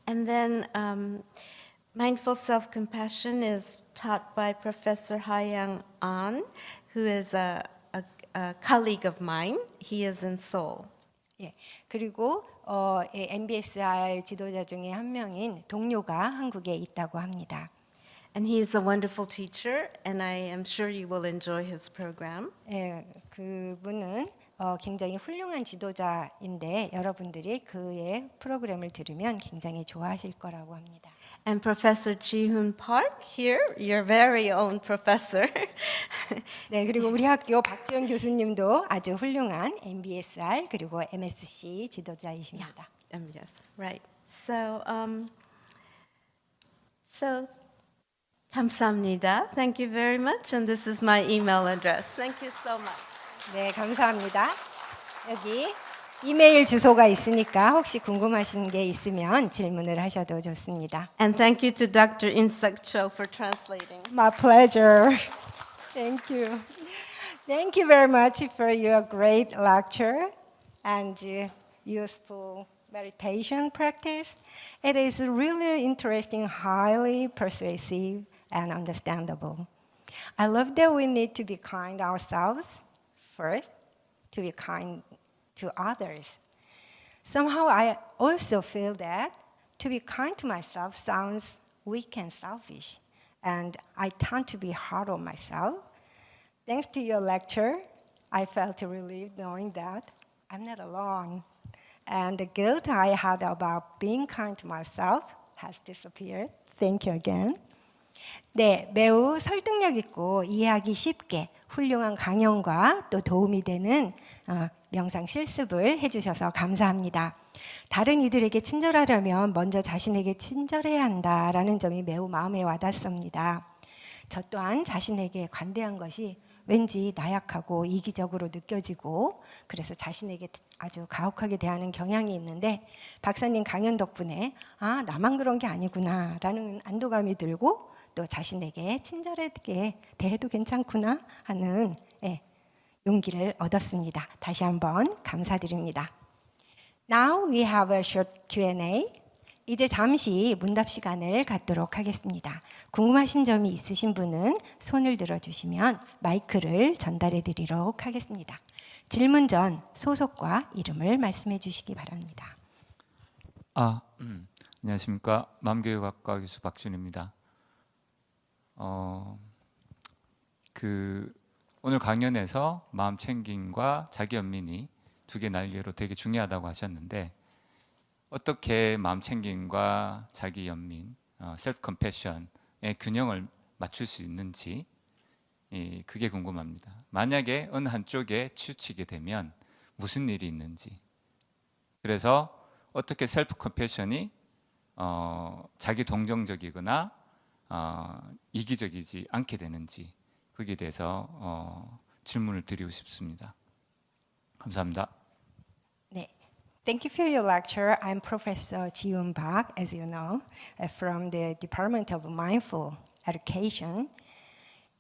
And then mindful self-compassion is taught by Professor Ha-Yang An, who is a colleague of mine. He is in Seoul. 그리고 MBSR 지도자 중에 한 명인 동료가 한국에 있다고 합니다. And he is a wonderful teacher, and I am sure you will enjoy his program. 그분은 굉장히 훌륭한 지도자인데 여러분들이 그의 프로그램을 들으면 굉장히 좋아하실 거라고 합니다. And Professor Ji-hoon Park here, your very own professor. 네, 그리고 우리 학교 박지원 교수님도 아주 훌륭한 MBSR 그리고 MSc 지도자이십니다. Yes, right. So 감사합니다. Thank you very much, and this is my email address. Thank you so much. 네, 감사합니다. 여기 이메일 주소가 있으니까 혹시 궁금하신 게 있으면 질문을 하셔도 좋습니다. And thank you to Dr. In-suk Cho for translating. My pleasure. Thank you. Thank you very much for your great lecture and useful meditation practice. It is really interesting, highly persuasive, and understandable. I love that we need to be kind ourselves first, to be kind to others. Somehow I also feel that to be kind to myself sounds weak and selfish, and I tend to be hard on myself. Thanks to your lecture, I felt relieved knowing that I'm not alone, and the guilt I had about being kind to myself has disappeared. Thank you again. 네, 매우 설득력 있고 이해하기 쉽게 훌륭한 강연과 또 도움이 되는 명상 실습을 해주셔서 감사합니다. 다른 이들에게 친절하려면 먼저 자신에게 친절해야 한다라는 점이 매우 마음에 와닿습니다. 저 또한 자신에게 관대한 것이 왠지 나약하고 이기적으로 느껴지고 그래서 자신에게 아주 가혹하게 대하는 경향이 있는데 박사님 강연 덕분에 나만 그런 게 아니구나 라는 안도감이 들고 또 자신에게 친절하게 대해도 괜찮구나 하는 용기를 얻었습니다. 다시 한번 감사드립니다. Now we have a short Q&A. 이제 잠시 문답 시간을 갖도록 하겠습니다. 궁금하신 점이 있으신 분은 손을 들어주시면 마이크를 전달해 드리도록 하겠습니다. 질문 전 소속과 이름을 말씀해 주시기 바랍니다. 안녕하십니까. 마음교육학과 교수 박준입니다. 오늘 강연에서 마음 챙김과 자기 연민이 두 개 날개로 되게 중요하다고 하셨는데 어떻게 마음 챙김과 자기 연민, 셀프 컴패션의 균형을 맞출 수 있는지 그게 궁금합니다. 만약에 어느 한쪽에 치우치게 되면 무슨 일이 있는지, 그래서 어떻게 셀프 컴패션이 자기 동정적이거나 이기적이지 않게 되는지 거기에 대해서 질문을 드리고 싶습니다. 감사합니다. 네. Thank you for your lecture. I'm Professor Ji-hoon Park, as you know, from the Department of Mindful Education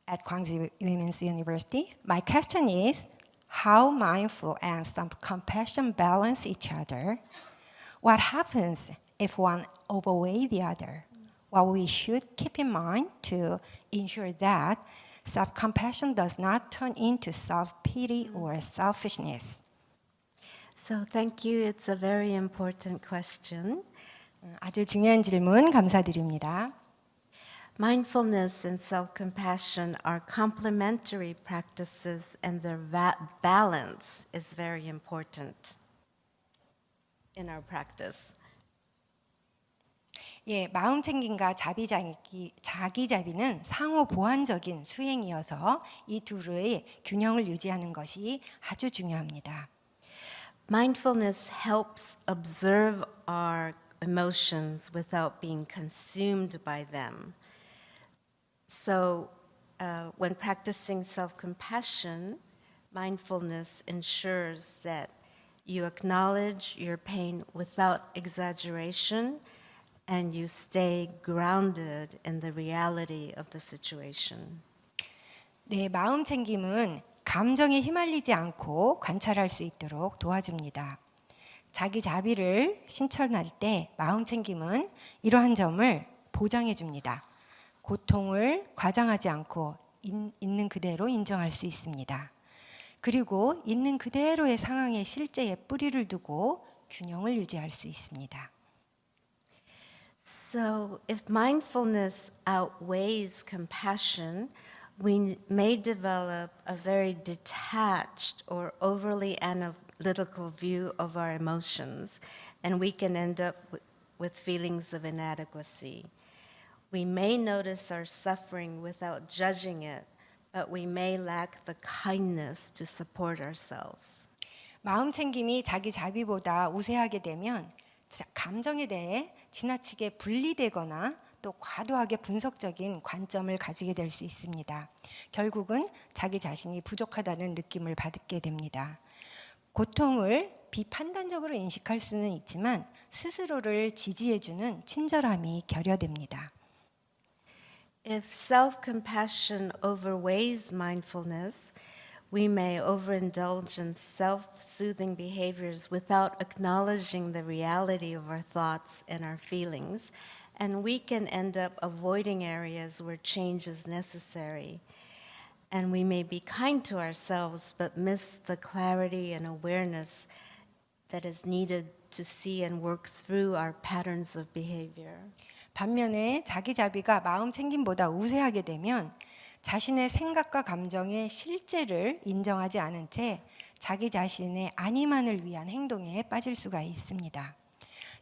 at Gwangju Women's University. My question is, how mindful and self-compassion balance each other? What happens if one overweighs the other? What we should keep in mind to ensure that self-compassion does not turn into self-pity or selfishness. So thank you. It's a very important question. 아주 중요한 질문 감사드립니다. Mindfulness and self-compassion are complementary practices, and their balance is very important in our practice. 예, 마음 챙김과 자기 자비는 상호 보완적인 수행이어서 이 둘의 균형을 유지하는 것이 아주 중요합니다. Mindfulness helps observe our emotions without being consumed by them. So, when practicing self compassion, mindfulness ensures that you acknowledge your pain without exaggeration and you stay grounded in the reality of the situation. 네, 마음 챙김은 감정에 휘말리지 않고 관찰할 수 있도록 도와줍니다. 자기 자비를 실천할 때 마음 챙김은 이러한 점을 보장해 줍니다. 고통을 과장하지 않고 있는 그대로 인정할 수 있습니다. 그리고 있는 그대로의 상황의 실제에 뿌리를 두고 균형을 유지할 수 있습니다. So, if mindfulness outweighs compassion, we may develop a very detached or overly analytical view of our emotions, and we can end up with feelings of inadequacy. We may notice our suffering without judging it, but we may lack the kindness to support ourselves. 마음 챙김이 자기 자비보다 우세하게 되면 감정에 대해 지나치게 분리되거나 또 과도하게 분석적인 관점을 가지게 될 수 있습니다. 결국은 자기 자신이 부족하다는 느낌을 받게 됩니다. 고통을 비판단적으로 인식할 수는 있지만 스스로를 지지해주는 친절함이 결여됩니다. If self-compassion overweighs mindfulness, we may overindulge in self-soothing behaviors without acknowledging the reality of our thoughts and our feelings, and we can end up avoiding areas where change is necessary. And we may be kind to ourselves, but miss the clarity and awareness that is needed to see and work through our patterns of behavior. 반면에 자기 자비가 마음 챙김보다 우세하게 되면 자신의 생각과 감정의 실제를 인정하지 않은 채 자기 자신의 안위만을 위한 행동에 빠질 수가 있습니다.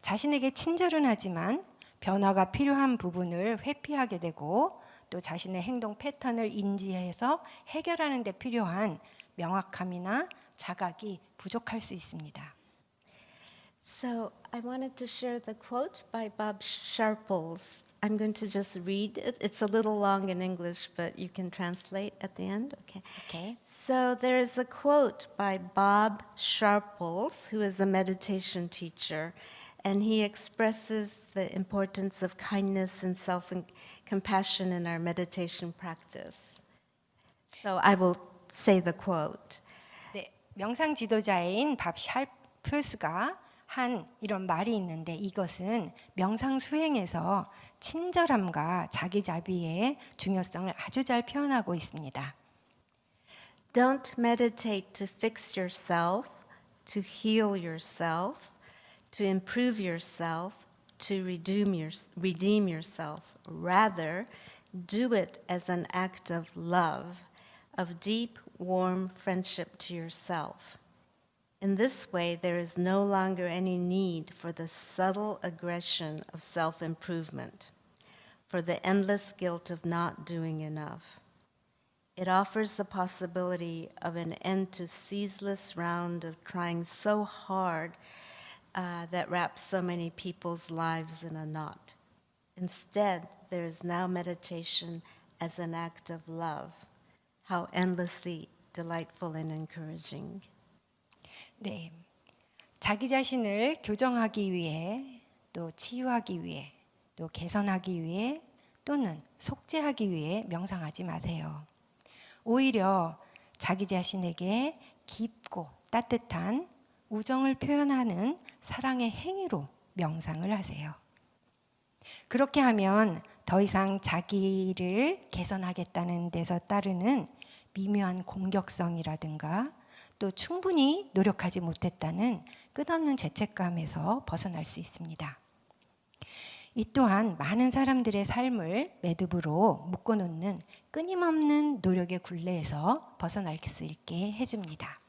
자신에게 친절은 하지만 변화가 필요한 부분을 회피하게 되고 또 자신의 행동 패턴을 인지해서 해결하는 데 필요한 명확함이나 자각이 부족할 수 있습니다. So I wanted to share the quote by Bob Sharples. I'm going to just read it. It's a little long in English, but you can translate at the end. Okay. Okay. So there is a quote by Bob Sharples, who is a meditation teacher, and he expresses the importance of kindness and self-compassion in our meditation practice. So I will say the quote. 네, 명상 지도자인 밥 샬프스가 한 이런 말이 있는데 이것은 명상 수행에서 친절함과 자기 자비의 중요성을 아주 잘 표현하고 있습니다. Don't meditate to fix yourself, to heal yourself, to improve yourself, to redeem yourself. Rather, do it as an act of love, of deep, warm friendship to yourself. In this way, there is no longer any need for the subtle aggression of self-improvement, for the endless guilt of not doing enough. It offers the possibility of an end to ceaseless round of trying so hard that wraps so many people's lives in a knot. Instead, there is now meditation as an act of love. How endlessly delightful and encouraging. 네, 자기 자신을 교정하기 위해 또 치유하기 위해 또 개선하기 위해 또는 속죄하기 위해 명상하지 마세요. 오히려 자기 자신에게 깊고 따뜻한 우정을 표현하는 사랑의 행위로 명상을 하세요. 그렇게 하면 더 이상 자기를 개선하겠다는 데서 따르는 미묘한 공격성이라든가 또 충분히 노력하지 못했다는 끝없는 죄책감에서 벗어날 수 있습니다. 이 또한 많은 사람들의 삶을 매듭으로 묶어놓는 끊임없는 노력의 굴레에서 벗어날 수 있게 해줍니다.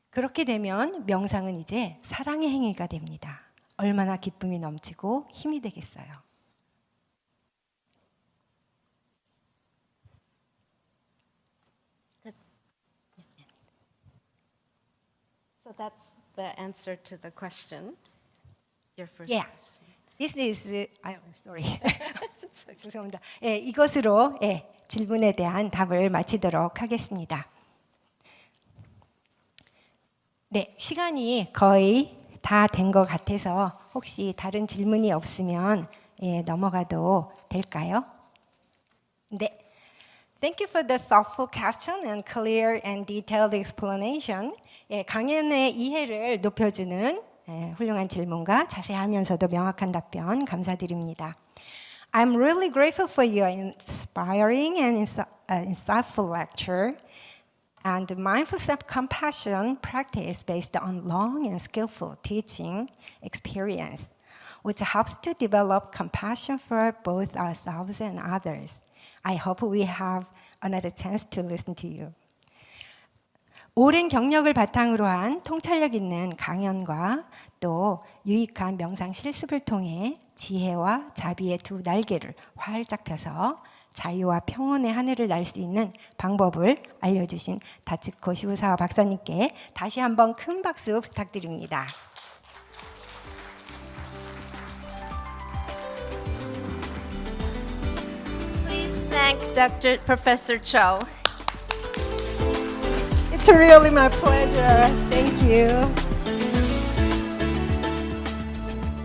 그렇게 되면 명상은 이제 사랑의 행위가 됩니다. 얼마나 기쁨이 넘치고 힘이 되겠어요. So So that's the answer to the question. Your first Yeah. question. This is sorry. 죄송합니다. 예, 이것으로 질문에 대한 답을 마치도록 하겠습니다. 네, 시간이 거의 다 된 것 같아서 혹시 다른 질문이 없으면 넘어가도 될까요? 네. Thank you for the thoughtful question and clear and detailed explanation. 강연의 이해를 높여주는 훌륭한 질문과 자세하면서도 명확한 답변 감사드립니다. I'm really grateful for your inspiring and insightful lecture and the mindful self-compassion practice based on long and skillful teaching experience, which helps to develop compassion for both ourselves and others. I hope we have another chance to listen to you. 오랜 경력을 바탕으로 한 통찰력 있는 강연과 또 유익한 명상 실습을 통해 지혜와 자비의 두 날개를 활짝 펴서 자유와 평온의 하늘을 날 수 있는 방법을 알려주신 다츠코 시부사와 박사님께 다시 한번 큰 박수 부탁드립니다. Please thank Professor Cho. It's really my pleasure. Thank you.